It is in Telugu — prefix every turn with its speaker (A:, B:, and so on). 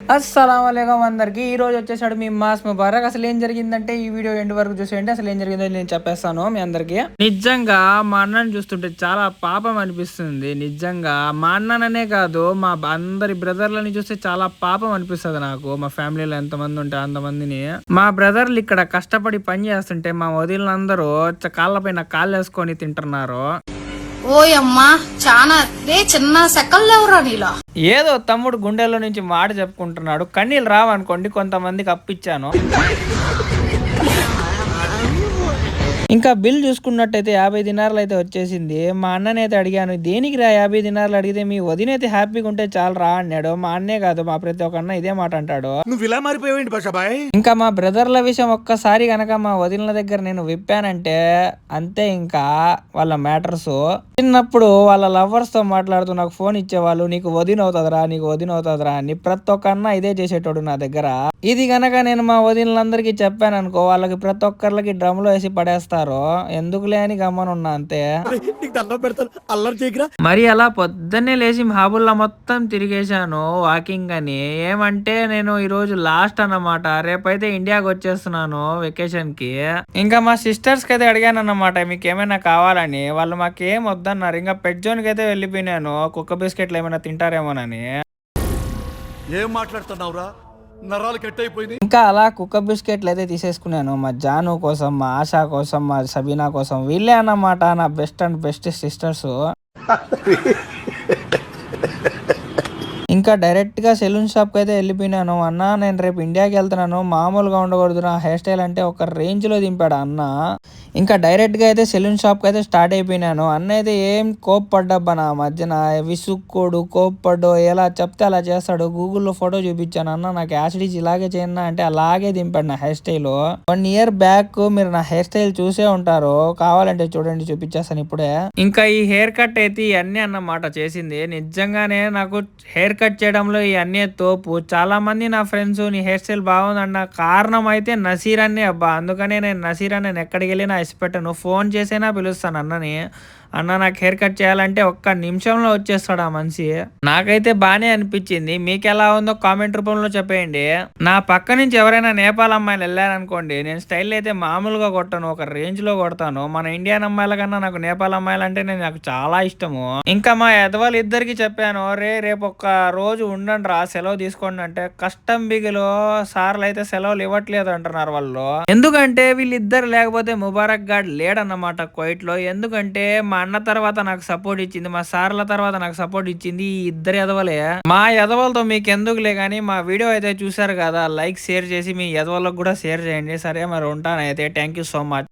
A: అస్సలాముఅలైకుం అందరికి. ఈ రోజు వచ్చేసాడు మీ మాస్ ముబారక్. అసలు ఏం జరిగిందంటే ఈ వీడియో ఎండ్ వరకు చూసేయండి. అసలు ఏం జరిగిందో నేను చెప్పేస్తాను మీ అందరికి. నిజంగా మా అన్నని చూస్తుంటే చాలా పాపం అనిపిస్తుంది. నిజంగా మా అన్నననే కాదు, మా అందరి బ్రదర్లని చూస్తే చాలా పాపం అనిపిస్తుంది నాకు. మా ఫ్యామిలీలో ఎంతమంది ఉంటే అంతమందిని, మా బ్రదర్లు ఇక్కడ కష్టపడి పని చేస్తుంటే మా వదిలినందరూ కాళ్ళపైన కాళ్ళు వేసుకొని తింటున్నారు.
B: ఓయమ్మా చానా చిన్న సెకల్లేవరా నీలో.
A: ఏదో తమ్ముడు గుండెల్లో నుంచి మాట చెప్పుకుంటున్నాడు. కన్నీళ్ళు రావనుకోండి, కొంతమందికి అప్పిచ్చాను. ఇంకా బిల్ చూసుకున్నట్టయితే 50 దినార్లు అయితే వచ్చేసింది. మా అన్ననైతే అడిగాను, దేనికి రా 50 దినార్లు అడిగితే, మీ వదినైతే హ్యాపీగా ఉంటే చాలు రా అన్నాడు. మా అన్నే కాదు, మా ప్రతి ఒక్క అన్న ఇదే మాట అంటాడు.
C: నువ్వు ఇలా మారిపోయావేంటి భాషాబాయ్?
A: ఇంకా మా బ్రదర్ల విషయం ఒక్కసారి గనక మా వదినల దగ్గర నేను విప్పానంటే అంతే. ఇంకా వాళ్ళ మ్యాటర్స్ చిన్నప్పుడు వాళ్ళ లవర్స్ తో మాట్లాడుతూ నాకు ఫోన్ ఇచ్చేవాళ్ళు, నీకు వదిన అవుతుందిరా, నీకు వదిన అవుతుందిరా అని. ప్రతి ఒక్క అన్న ఇదే చేసేటోడు నా దగ్గర. ఇది గనక నేను మా వదినలందరికీ చెప్పాను అనుకో, వాళ్ళకి ప్రతి ఒక్కరికి డ్రమ్లో వేసి పడేస్తారు. ఎందుకులే అని గమ్మనున్నా అంతే. మరి అలా పొద్దున్నే లేచి మహాబుల్లా మొత్తం తిరిగేశాను వాకింగ్ అని. ఏమంటే నేను ఈ రోజు లాస్ట్ అన్నమాట. రేపైతే ఇండియాకి వచ్చేస్తున్నాను వెకేషన్ కి. ఇంకా మా సిస్టర్స్ కి అయితే అడిగాను అన్నమాట, మీకు ఏమైనా కావాలని. వాళ్ళు మాకేం వద్దన్నారు. ఇంకా పెట్ జోన్ కి అయితే వెళ్ళిపోయినాను, కుక్క బిస్కెట్లు ఏమైనా తింటారేమోనని.
C: ఏం మాట్లాడుతున్నావురా? నరాలు కట్ అయిపోయింది.
A: ఇంకా అలా కుక్క బిస్కెట్లు అయితే తీసేసుకున్నాను. మా జాను కోసం, మా ఆశా కోసం, మా సబీనా కోసం. వీళ్ళే అన్నమాట నా బెస్ట్ అండ్ బెస్ట్ సిస్టర్స్. ఇంకా డైరెక్ట్ గా సెలూన్ షాప్ కి అయితే వెళ్ళిపోయినాను. అన్న నేను రేపు ఇండియాకి వెళ్తున్నాను, మామూలుగా ఉండకూడదు, నా హెయిర్ స్టైల్ అంటే ఒక రేంజ్ లో దింపాడు అన్న. ఇంకా డైరెక్ట్ గా అయితే సెలూన్ షాప్ కి అయితే స్టార్ట్ అయిపోయినాను. అన్న అయితే ఏం కోప్పడ్డబ్బా నా మధ్యన, విసుక్కోడు, కోప్పడ్డు, ఎలా చెప్తే అలా చేస్తాడు. గూగుల్లో ఫోటో చూపించాను, అన్న నాకు యాసిడీస్ ఇలాగే చేయన్నా అంటే అలాగే దింపాడు నా హెయిర్ స్టైల్. 1 year బ్యాక్ మీరు నా హెయిర్ స్టైల్ చూసే ఉంటారు, కావాలంటే చూడండి, చూపించేస్తాను ఇప్పుడే. ఇంకా ఈ హెయిర్ కట్ అయితే ఇవన్నీ అన్నమాట చేసింది. నిజంగానే నాకు హెయిర్ కట్ చేయడంలో ఈ అన్నీ తోపు. చాలా మంది నా ఫ్రెండ్స్ నీ హెయిర్ స్టైల్ బాగుందన్న కారణం అయితే నసీర్ అన్నే అబ్బా. అందుకనే నేను నసీర్ అని ఎక్కడికి వెళ్ళినా ఇష్టపెట్టాను. ఫోన్ చేసైనా పిలుస్తాను అన్నని. అన్న నాకు హెయిర్ కట్ చేయాలంటే ఒక్క నిమిషంలో వచ్చేస్తాడు ఆ మనిషి. నాకైతే బానే అనిపించింది. మీకు ఎలా ఉందో కామెంట్ రూపంలో చెప్పేయండి. నా పక్క నుంచి ఎవరైనా నేపాల్ అమ్మాయిలు వెళ్ళారనుకోండి, నేను స్టైల్ అయితే మామూలుగా కొట్టాను, ఒక రేంజ్ లో కొడతాను. మన ఇండియన్ అమ్మాయిల కన్నా నాకు నేపాల్ అమ్మాయిలు అంటే నాకు చాలా ఇష్టము. ఇంకా మా ఎదవాళ్ళు ఇద్దరికి చెప్పాను, రేపు ఒక్క రోజు ఉండండి రా, సెలవు తీసుకోండి అంటే. కష్టం బిగిలో సార్లు అయితే సెలవులు ఇవ్వట్లేదు అంటున్నారు వాళ్ళు. ఎందుకంటే వీళ్ళిద్దరు లేకపోతే ముబారక్ గాడ్ లేడన్నమాట కువైట్ లో. ఎందుకంటే మా అన్న తర్వాత నాకు సపోర్ట్ ఇచ్చింది, మా సార్ల తర్వాత నాకు సపోర్ట్ ఇచ్చింది ఈ ఇద్దరు ఎదవలే. మా ఎదవలతో మీకు ఎందుకులే కానీ, మా వీడియో అయితే చూసారు కదా, లైక్ షేర్ చేసి మీ ఎదవలకు కూడా షేర్ చేయండి. సరే మరి ఉంటానైతే. Thank you so much.